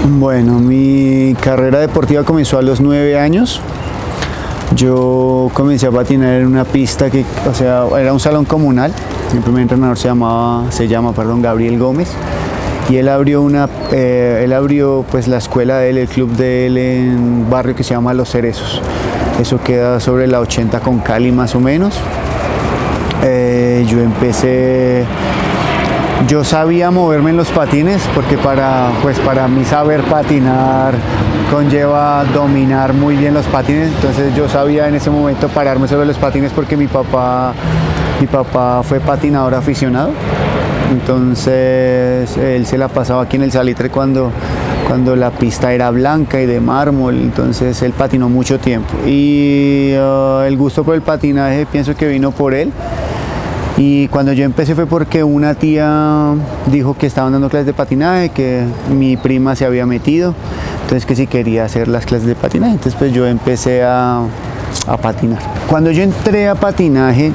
Bueno, mi carrera deportiva comenzó a los 9 años. Yo comencé a patinar en una pista que, o sea, era un salón comunal. Mi primer entrenador se llama Gabriel Gómez. Y él abrió pues la escuela de él, el club de él en un barrio que se llama Los Cerezos. Eso queda sobre la 80 con Cali más o menos. Yo sabía moverme en los patines porque para mí saber patinar conlleva dominar muy bien los patines. Entonces yo sabía en ese momento pararme sobre los patines porque mi papá fue patinador aficionado. Entonces él se la pasaba aquí en el Salitre cuando la pista era blanca y de mármol, entonces él patinó mucho tiempo. Y el gusto por el patinaje pienso que vino por él. Y cuando yo empecé fue porque una tía dijo que estaban dando clases de patinaje, que mi prima se había metido, entonces que si quería hacer las clases de patinaje, entonces pues yo empecé a patinar. Cuando yo entré a patinaje,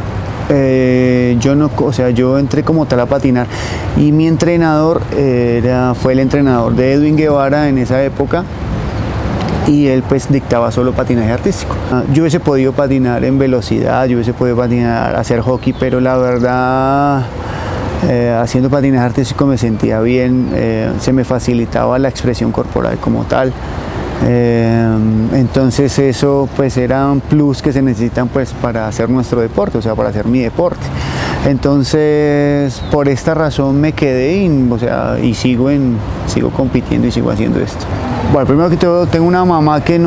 yo entré como tal a patinar y mi entrenador fue el entrenador de Edwin Guevara en esa época. Y él pues dictaba solo patinaje artístico. Yo hubiese podido patinar en velocidad, yo hubiese podido patinar, hacer hockey, pero la verdad haciendo patinaje artístico me sentía bien, se me facilitaba la expresión corporal como tal. Entonces eso pues era un plus que se necesitan pues para hacer nuestro deporte, o sea, para hacer mi deporte. Entonces por esta razón me quedé y sigo compitiendo y sigo haciendo esto. Bueno, primero que todo tengo una mamá que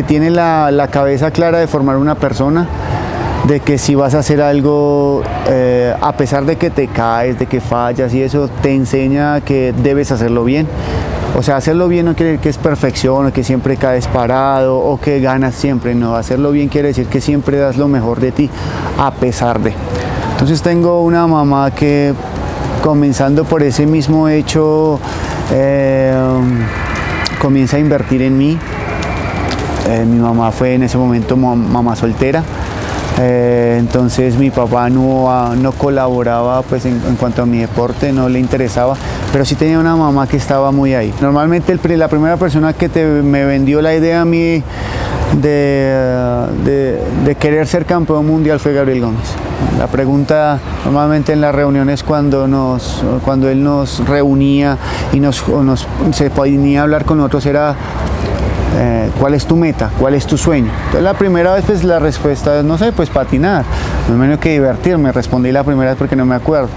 tiene la cabeza clara de formar una persona, de que si vas a hacer algo, a pesar de que te caes, de que fallas y eso, te enseña que debes hacerlo bien. O sea, hacerlo bien no quiere decir que es perfección o que siempre caes parado o que ganas siempre, no. Hacerlo bien quiere decir que siempre das lo mejor de ti, a pesar de. Entonces tengo una mamá que, comenzando por ese mismo hecho, comienza a invertir en mí. Mi mamá fue en ese momento mamá soltera. Entonces mi papá no colaboraba pues en cuanto a mi deporte, no le interesaba, pero sí tenía una mamá que estaba muy ahí. Normalmente la primera persona que me vendió la idea a mí de querer ser campeón mundial fue Gabriel Gómez. La pregunta normalmente en las reuniones cuando él nos reunía y se ponía a hablar con nosotros era ¿cuál es tu meta? ¿Cuál es tu sueño? Entonces la primera vez pues la respuesta es, no sé, pues patinar, no menos que divertirme, respondí la primera vez porque no me acuerdo,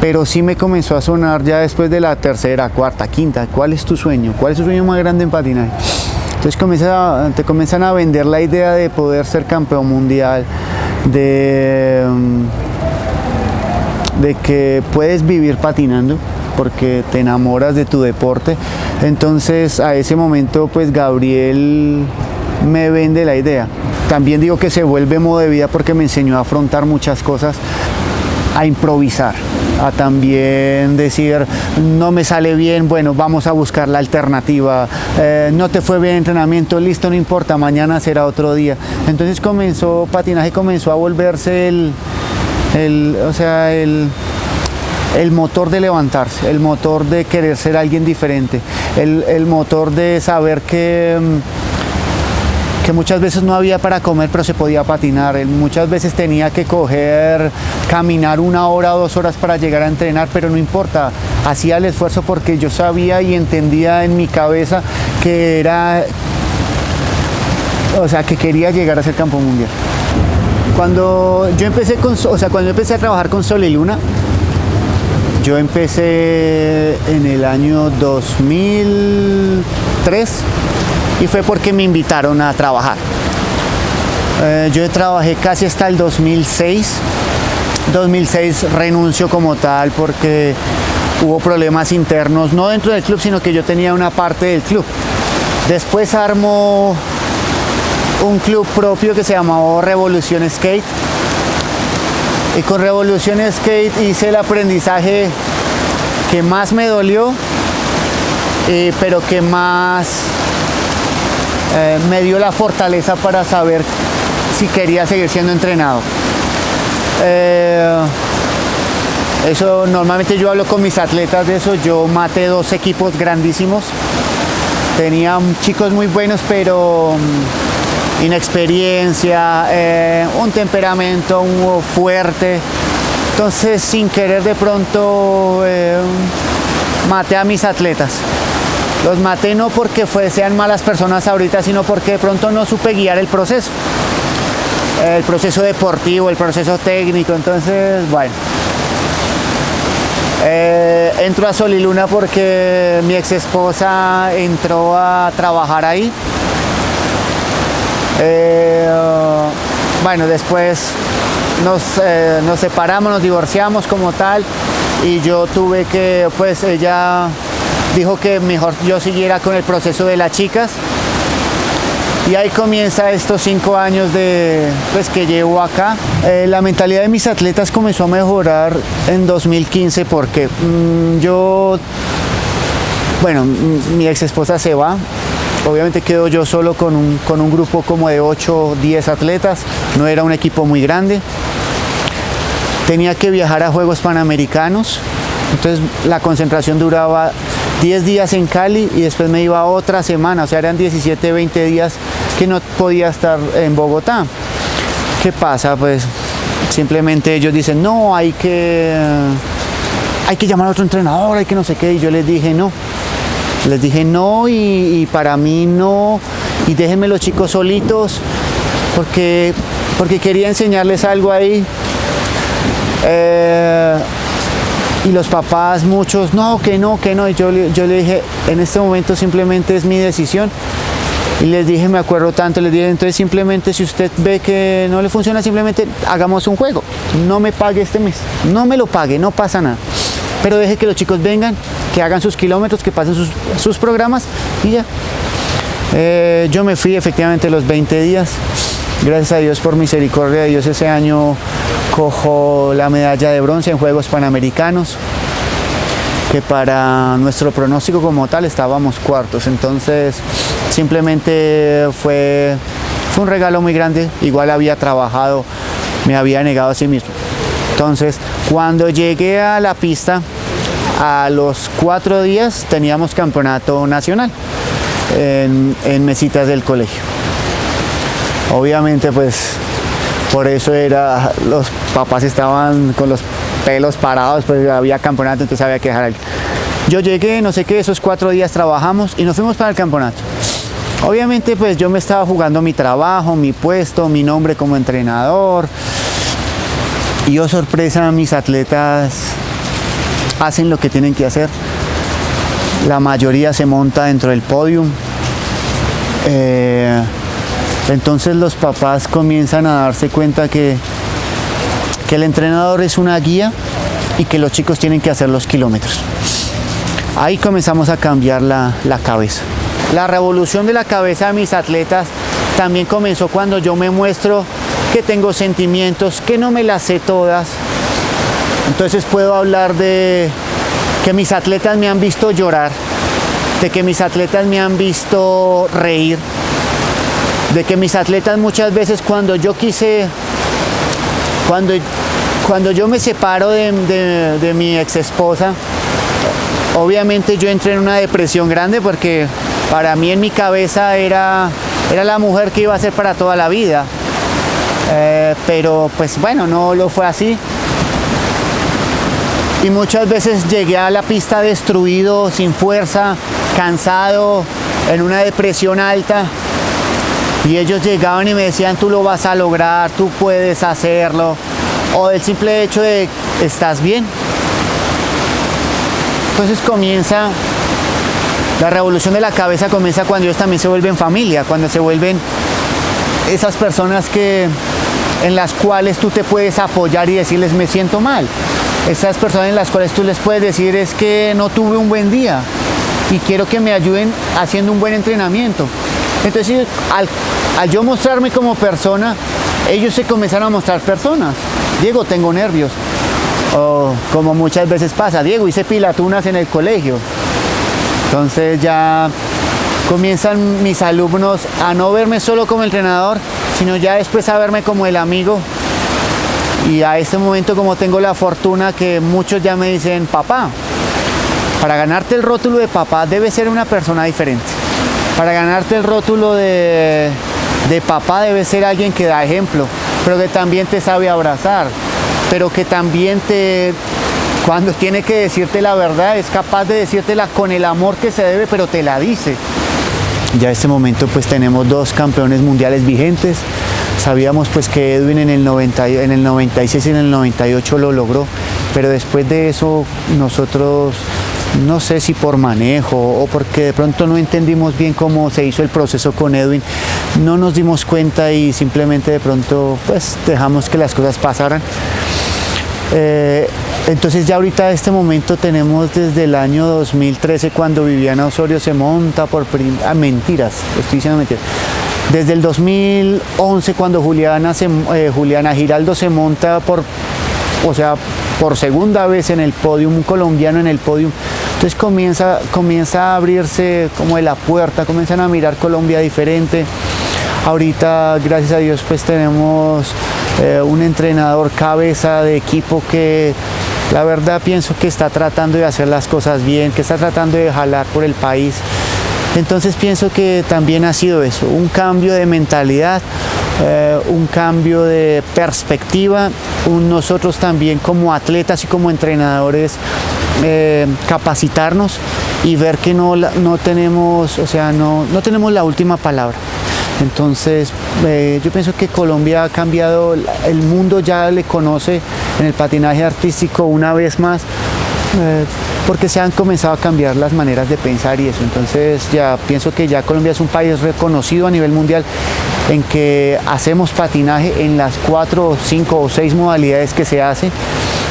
pero sí me comenzó a sonar ya después de la tercera, cuarta, quinta, ¿cuál es tu sueño? ¿Cuál es tu sueño más grande en patinaje? Entonces te comienzan a vender la idea de poder ser campeón mundial, de que puedes vivir patinando porque te enamoras de tu deporte. Entonces a ese momento pues Gabriel me vende la idea. También digo que se vuelve modo de vida porque me enseñó a afrontar muchas cosas, a improvisar, a también decir no me sale bien, bueno, vamos a buscar la alternativa, no te fue bien el entrenamiento, listo, no importa, mañana será otro día. Entonces patinaje comenzó a volverse el motor de levantarse, el motor de querer ser alguien diferente, el motor de saber que muchas veces no había para comer, pero se podía patinar. Muchas veces tenía que caminar 1 hora o 2 horas para llegar a entrenar, pero no importa, hacía el esfuerzo porque yo sabía y entendía en mi cabeza que que quería llegar a ser campeón mundial. Cuando yo empecé a trabajar con Sol y Luna, yo empecé en el año 2003 y fue porque me invitaron a trabajar. Yo trabajé casi hasta el 2006. 2006 renuncio como tal porque hubo problemas internos, no dentro del club, sino que yo tenía una parte del club. Después armó un club propio que se llamaba Revolución Skate. Y con Revolución Skate hice el aprendizaje que más me dolió, pero que más me dio la fortaleza para saber si quería seguir siendo entrenado. Eso normalmente yo hablo con mis atletas de eso. Yo maté 2 equipos grandísimos. Tenían chicos muy buenos, pero inexperiencia, un temperamento fuerte. Entonces, sin querer, de pronto maté a mis atletas. Los maté no porque sean malas personas ahorita, sino porque de pronto no supe guiar el proceso deportivo, el proceso técnico. Entonces, bueno, entro a Sol y Luna porque mi ex esposa entró a trabajar ahí. Bueno, después nos separamos, nos divorciamos como tal, y yo tuve que, pues ella dijo que mejor yo siguiera con el proceso de las chicas, y ahí comienza estos 5 años pues, que llevo acá. La mentalidad de mis atletas comenzó a mejorar en 2015 porque bueno, mi ex esposa se va. Obviamente quedo yo solo con un grupo como de 8 o 10 atletas, no era un equipo muy grande. Tenía que viajar a Juegos Panamericanos, entonces la concentración duraba 10 días en Cali y después me iba otra semana, o sea, eran 17, 20 días que no podía estar en Bogotá. ¿Qué pasa? Pues simplemente ellos dicen, no, hay que llamar a otro entrenador, hay que no sé qué, y yo les dije no. Les dije no, y para mí no, y déjenme los chicos solitos, porque quería enseñarles algo ahí. Y los papás, muchos, no, que no, y yo le dije, en este momento simplemente es mi decisión. Y les dije, me acuerdo tanto, les dije, entonces simplemente si usted ve que no le funciona, simplemente hagamos un juego, no me pague este mes, no me lo pague, no pasa nada. Pero deje que los chicos vengan, que hagan sus kilómetros, que pasen sus programas y ya. Yo me fui efectivamente los 20 días. Gracias a Dios, por misericordia de Dios, ese año cojo la medalla de bronce en Juegos Panamericanos, que para nuestro pronóstico como tal estábamos cuartos. Entonces simplemente fue un regalo muy grande. Igual había trabajado, me había negado a sí mismo. Entonces, cuando llegué a la pista, a los 4 días teníamos campeonato nacional en mesitas del colegio. Obviamente, pues, por eso los papás estaban con los pelos parados, pues había campeonato, entonces había que dejar algo. Yo llegué, no sé qué, esos 4 días trabajamos y nos fuimos para el campeonato. Obviamente, pues yo me estaba jugando mi trabajo, mi puesto, mi nombre como entrenador. Y oh sorpresa, mis atletas hacen lo que tienen que hacer. La mayoría se monta dentro del podium. Entonces los papás comienzan a darse cuenta que el entrenador es una guía y que los chicos tienen que hacer los kilómetros. Ahí comenzamos a cambiar la cabeza. La revolución de la cabeza de mis atletas también comenzó cuando yo me muestro que tengo sentimientos, que no me las sé todas. Entonces puedo hablar de que mis atletas me han visto llorar, de que mis atletas me han visto reír, de que mis atletas muchas veces cuando yo me separo de mi ex esposa, obviamente yo entré en una depresión grande porque para mí en mi cabeza era la mujer que iba a ser para toda la vida. Pero pues bueno, no lo fue así. Y muchas veces llegué a la pista destruido, sin fuerza, cansado, en una depresión alta. Y ellos llegaban y me decían, tú lo vas a lograr, tú puedes hacerlo. O el simple hecho de, ¿estás bien? Entonces comienza, la revolución de la cabeza comienza cuando ellos también se vuelven familia, cuando se vuelven esas personas en las cuales tú te puedes apoyar y decirles, me siento mal. Esas personas en las cuales tú les puedes decir, es que no tuve un buen día y quiero que me ayuden haciendo un buen entrenamiento. Entonces, al yo mostrarme como persona, ellos se comenzaron a mostrar personas. Diego, tengo nervios. O como muchas veces pasa, Diego, hice pilatunas en el colegio. Entonces ya comienzan mis alumnos a no verme solo como entrenador, sino ya después a verme como el amigo. Y a este momento, como tengo la fortuna que muchos ya me dicen papá, para ganarte el rótulo de papá debes ser una persona diferente. Para ganarte el rótulo de papá debes ser alguien que da ejemplo, pero que también te sabe abrazar, pero que también cuando tiene que decirte la verdad, es capaz de decírtela con el amor que se debe, pero te la dice. Ya en este momento pues tenemos 2 campeones mundiales vigentes. Sabíamos pues que Edwin en el 96 y en el 98 lo logró, pero después de eso nosotros, no sé si por manejo o porque de pronto no entendimos bien cómo se hizo el proceso con Edwin, no nos dimos cuenta y simplemente de pronto pues dejamos que las cosas pasaran. Entonces ya ahorita en este momento tenemos desde el año 2013, cuando Viviana Osorio se monta mentiras, estoy diciendo mentiras. Desde el 2011, cuando Juliana Giraldo se monta por segunda vez en el podium, un colombiano en el podium, entonces comienza a abrirse como la puerta, comienzan a mirar Colombia diferente. Ahorita, gracias a Dios, pues tenemos un entrenador cabeza de equipo que la verdad pienso que está tratando de hacer las cosas bien, que está tratando de jalar por el país. Entonces pienso que también ha sido eso, un cambio de mentalidad, un cambio de perspectiva, nosotros también como atletas y como entrenadores capacitarnos y ver que no tenemos la última palabra. Entonces yo pienso que Colombia ha cambiado, el mundo ya le conoce en el patinaje artístico una vez más, porque se han comenzado a cambiar las maneras de pensar y eso. Entonces ya pienso que ya Colombia es un país reconocido a nivel mundial en que hacemos patinaje en las 4, 5 o 6 modalidades que se hace.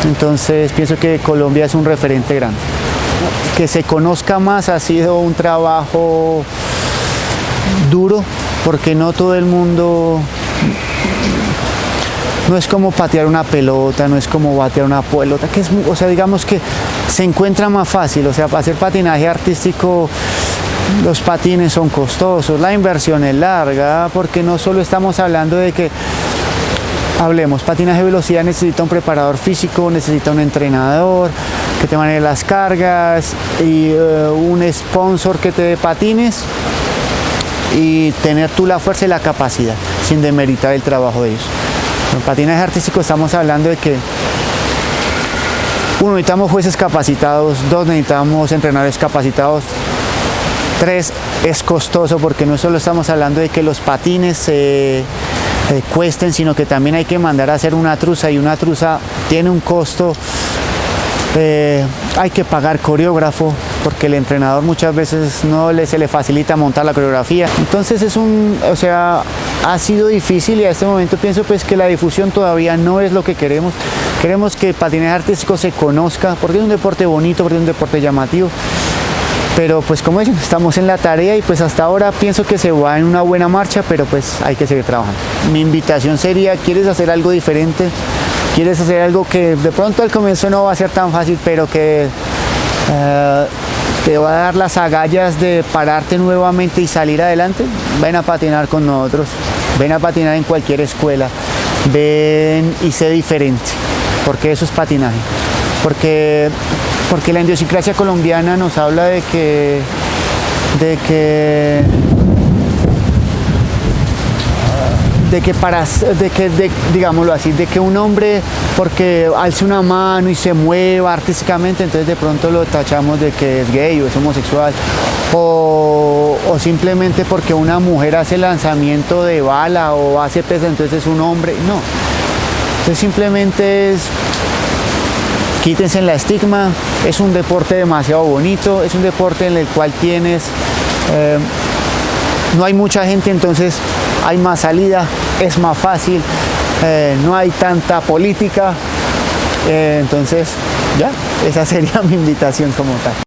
Entonces pienso que Colombia es un referente grande. Que se conozca más ha sido un trabajo duro, porque no todo el mundo, no es como patear una pelota, no es como batear una pelota, digamos que se encuentra más fácil, para hacer patinaje artístico los patines son costosos, la inversión es larga, porque no solo estamos hablando de que patinaje de velocidad necesita un preparador físico, necesita un entrenador que te maneje las cargas y un sponsor que te dé patines y tener tú la fuerza y la capacidad, sin demeritar el trabajo de ellos. En patinaje artístico estamos hablando de que 1, necesitamos jueces capacitados, 2, necesitamos entrenadores capacitados, 3, es costoso, porque no solo estamos hablando de que los patines cuesten, sino que también hay que mandar a hacer una truza, y una truza tiene un costo. Hay que pagar coreógrafo, porque el entrenador muchas veces se le facilita montar la coreografía. Entonces ha sido difícil, y a este momento pienso pues que la difusión todavía no es lo que queremos. Queremos que el patinaje artístico se conozca, porque es un deporte bonito, porque es un deporte llamativo. Pero pues como dicen, estamos en la tarea y pues hasta ahora pienso que se va en una buena marcha, pero pues hay que seguir trabajando. Mi invitación sería: ¿quieres hacer algo diferente? ¿Quieres hacer algo que de pronto al comienzo no va a ser tan fácil, pero que te va a dar las agallas de pararte nuevamente y salir adelante? Ven a patinar con nosotros, ven a patinar en cualquier escuela, ven y sé diferente, porque eso es patinaje. Porque la idiosincrasia colombiana nos habla de que digámoslo así, de que un hombre, porque alce una mano y se mueva artísticamente, entonces de pronto lo tachamos de que es gay o es homosexual, o simplemente porque una mujer hace lanzamiento de bala o hace pesa, entonces es un hombre. No, entonces simplemente quítense la estigma, es un deporte demasiado bonito, es un deporte en el cual no hay mucha gente, entonces hay más salida, es más fácil, no hay tanta política, entonces ya, esa sería mi invitación como tal.